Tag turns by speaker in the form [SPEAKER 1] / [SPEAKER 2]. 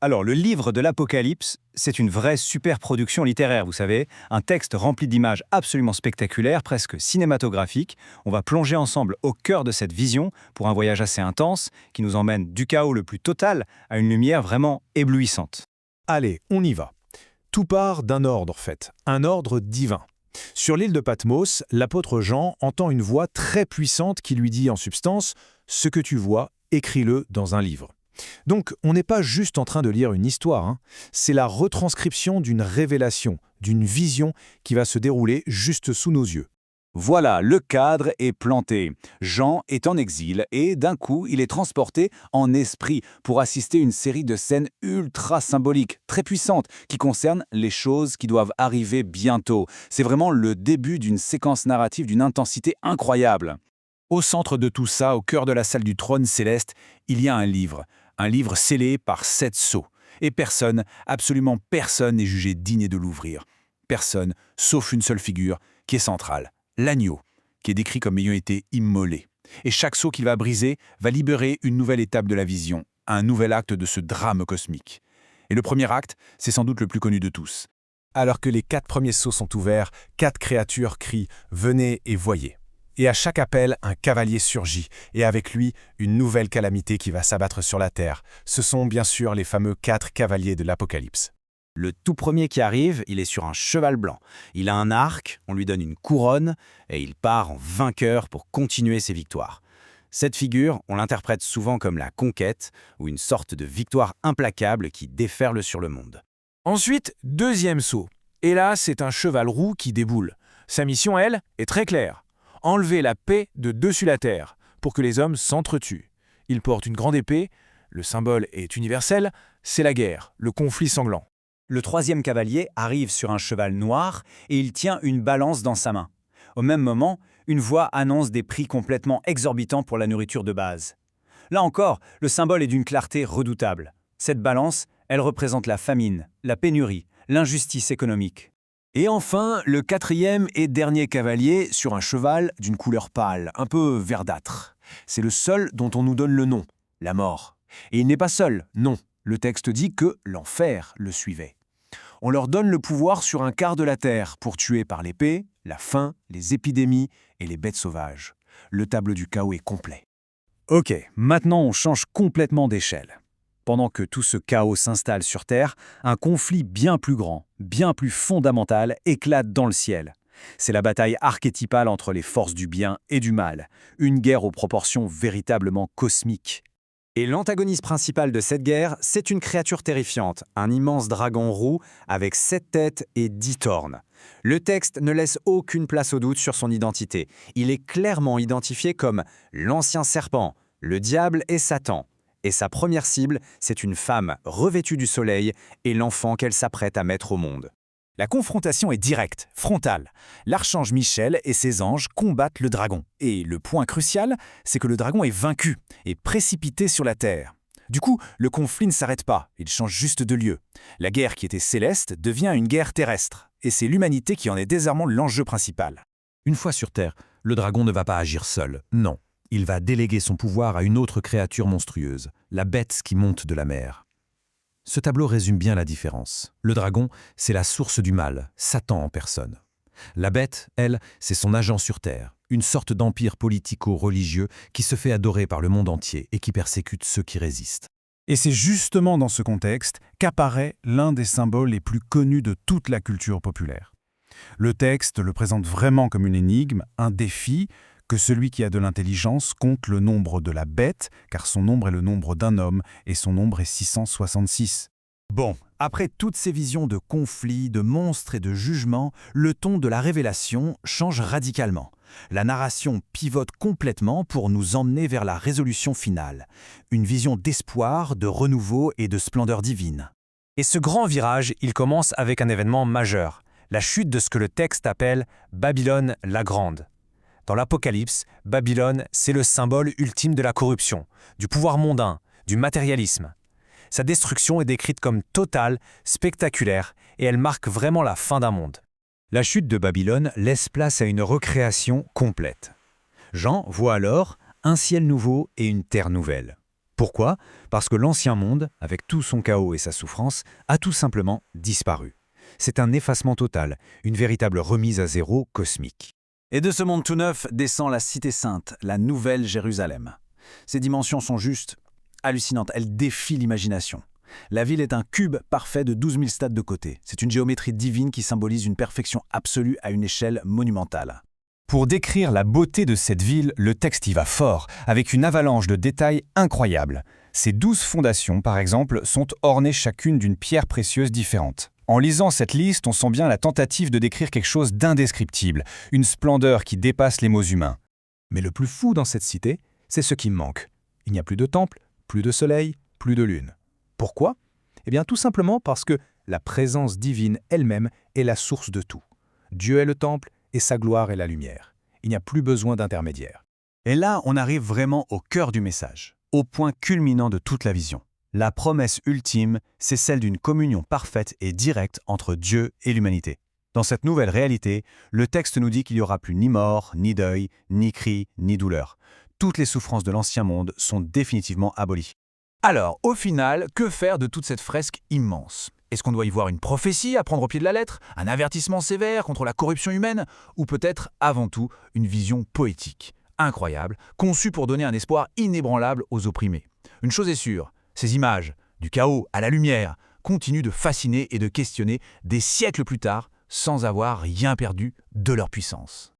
[SPEAKER 1] Alors, le livre de l'Apocalypse, c'est une vraie super production littéraire, vous savez, un texte rempli d'images absolument spectaculaires, presque cinématographiques. On va plonger ensemble au cœur de cette vision pour un voyage assez intense qui nous emmène du chaos le plus total à une lumière vraiment éblouissante.
[SPEAKER 2] Allez, on y va. Tout part d'un ordre, en fait, un ordre divin. Sur l'île de Patmos, l'apôtre Jean entend une voix très puissante qui lui dit en substance « Ce que tu vois, écris-le dans un livre ». Donc, on n'est pas juste en train de lire une histoire, hein. C'est la retranscription d'une révélation, d'une vision qui va se dérouler juste sous nos yeux.
[SPEAKER 3] Voilà, le cadre est planté. Jean est en exil et d'un coup, il est transporté en esprit pour assister à une série de scènes ultra symboliques, très puissantes, qui concernent les choses qui doivent arriver bientôt. C'est vraiment le début d'une séquence narrative d'une intensité incroyable.
[SPEAKER 4] Au centre de tout ça, au cœur de la salle du trône céleste, il y a un livre scellé par 7 sceaux. Et personne, absolument personne n'est jugé digne de l'ouvrir. Personne, sauf une seule figure, qui est centrale, l'agneau, qui est décrit comme ayant été immolé. Et chaque sceau qu'il va briser va libérer une nouvelle étape de la vision, un nouvel acte de ce drame cosmique. Et le premier acte, c'est sans doute le plus connu de tous.
[SPEAKER 2] Alors que les 4 premiers sceaux sont ouverts, 4 créatures crient « Venez et voyez ». Et à chaque appel, un cavalier surgit, et avec lui, une nouvelle calamité qui va s'abattre sur la terre. Ce sont bien sûr les fameux 4 cavaliers de l'Apocalypse.
[SPEAKER 1] Le tout premier qui arrive, il est sur un cheval blanc. Il a un arc, on lui donne une couronne, et il part en vainqueur pour continuer ses victoires. Cette figure, on l'interprète souvent comme la conquête, ou une sorte de victoire implacable qui déferle sur le monde.
[SPEAKER 2] Ensuite, deuxième sceau. Et là, c'est un cheval roux qui déboule. Sa mission, elle, est très claire. Enlever la paix de dessus la terre, pour que les hommes s'entretuent. Il porte une grande épée, le symbole est universel, c'est la guerre, le conflit sanglant.
[SPEAKER 1] Le troisième cavalier arrive sur un cheval noir et il tient une balance dans sa main. Au même moment, une voix annonce des prix complètement exorbitants pour la nourriture de base. Là encore, le symbole est d'une clarté redoutable. Cette balance, elle représente la famine, la pénurie, l'injustice économique.
[SPEAKER 4] Et enfin, le quatrième et dernier cavalier sur un cheval d'une couleur pâle, un peu verdâtre. C'est le seul dont on nous donne le nom, la mort. Et il n'est pas seul, non. Le texte dit que l'enfer le suivait. On leur donne le pouvoir sur un quart de la terre pour tuer par l'épée, la faim, les épidémies et les bêtes sauvages. Le tableau du chaos est complet.
[SPEAKER 1] Ok, maintenant on change complètement d'échelle. Pendant que tout ce chaos s'installe sur Terre, un conflit bien plus grand, bien plus fondamental éclate dans le ciel. C'est la bataille archétypale entre les forces du bien et du mal, une guerre aux proportions véritablement cosmiques. Et l'antagoniste principal de cette guerre, c'est une créature terrifiante, un immense dragon roux avec 7 têtes et 10 cornes. Le texte ne laisse aucune place au doute sur son identité. Il est clairement identifié comme l'ancien serpent, le diable et Satan. Et sa première cible, c'est une femme revêtue du soleil et l'enfant qu'elle s'apprête à mettre au monde.
[SPEAKER 4] La confrontation est directe, frontale. L'archange Michel et ses anges combattent le dragon. Et le point crucial, c'est que le dragon est vaincu et précipité sur la terre. Du coup, le conflit ne s'arrête pas, il change juste de lieu. La guerre qui était céleste devient une guerre terrestre. Et c'est l'humanité qui en est désormais l'enjeu principal.
[SPEAKER 5] Une fois sur Terre, le dragon ne va pas agir seul, non. Il va déléguer son pouvoir à une autre créature monstrueuse, la bête qui monte de la mer. Ce tableau résume bien la différence. Le dragon, c'est la source du mal, Satan en personne. La bête, elle, c'est son agent sur Terre, une sorte d'empire politico-religieux qui se fait adorer par le monde entier et qui persécute ceux qui résistent.
[SPEAKER 6] Et c'est justement dans ce contexte qu'apparaît l'un des symboles les plus connus de toute la culture populaire. Le texte le présente vraiment comme une énigme, un défi, que celui qui a de l'intelligence compte le nombre de la bête, car son nombre est le nombre d'un homme, et son nombre est 666.
[SPEAKER 4] Bon, après toutes ces visions de conflits, de monstres et de jugements, le ton de la révélation change radicalement. La narration pivote complètement pour nous emmener vers la résolution finale. Une vision d'espoir, de renouveau et de splendeur divine.
[SPEAKER 2] Et ce grand virage, il commence avec un événement majeur, la chute de ce que le texte appelle Babylone la Grande. Dans l'Apocalypse, Babylone, c'est le symbole ultime de la corruption, du pouvoir mondain, du matérialisme. Sa destruction est décrite comme totale, spectaculaire, et elle marque vraiment la fin d'un monde.
[SPEAKER 1] La chute de Babylone laisse place à une recréation complète. Jean voit alors un ciel nouveau et une terre nouvelle. Pourquoi? Parce que l'ancien monde, avec tout son chaos et sa souffrance, a tout simplement disparu. C'est un effacement total, une véritable remise à zéro cosmique.
[SPEAKER 3] Et de ce monde tout neuf descend la Cité Sainte, la Nouvelle Jérusalem. Ses dimensions sont juste hallucinantes, elles défient l'imagination. La ville est un cube parfait de 12 000 stades de côté. C'est une géométrie divine qui symbolise une perfection absolue à une échelle monumentale.
[SPEAKER 1] Pour décrire la beauté de cette ville, le texte y va fort, avec une avalanche de détails incroyables. Ces 12 fondations, par exemple, sont ornées chacune d'une pierre précieuse différente. En lisant cette liste, on sent bien la tentative de décrire quelque chose d'indescriptible, une splendeur qui dépasse les mots humains. Mais le plus fou dans cette cité, c'est ce qui manque. Il n'y a plus de temple, plus de soleil, plus de lune. Pourquoi? Eh bien tout simplement parce que la présence divine elle-même est la source de tout. Dieu est le temple et sa gloire est la lumière. Il n'y a plus besoin d'intermédiaire. Et là, on arrive vraiment au cœur du message, au point culminant de toute la vision. La promesse ultime, c'est celle d'une communion parfaite et directe entre Dieu et l'humanité. Dans cette nouvelle réalité, le texte nous dit qu'il n'y aura plus ni mort, ni deuil, ni cri, ni douleur. Toutes les souffrances de l'ancien monde sont définitivement abolies.
[SPEAKER 4] Alors, au final, que faire de toute cette fresque immense? Est-ce qu'on doit y voir une prophétie à prendre au pied de la lettre, un avertissement sévère contre la corruption humaine, ou peut-être, avant tout, une vision poétique, incroyable, conçue pour donner un espoir inébranlable aux opprimés? Une chose est sûre, ces images, du chaos à la lumière, continuent de fasciner et de questionner des siècles plus tard, sans avoir rien perdu de leur puissance.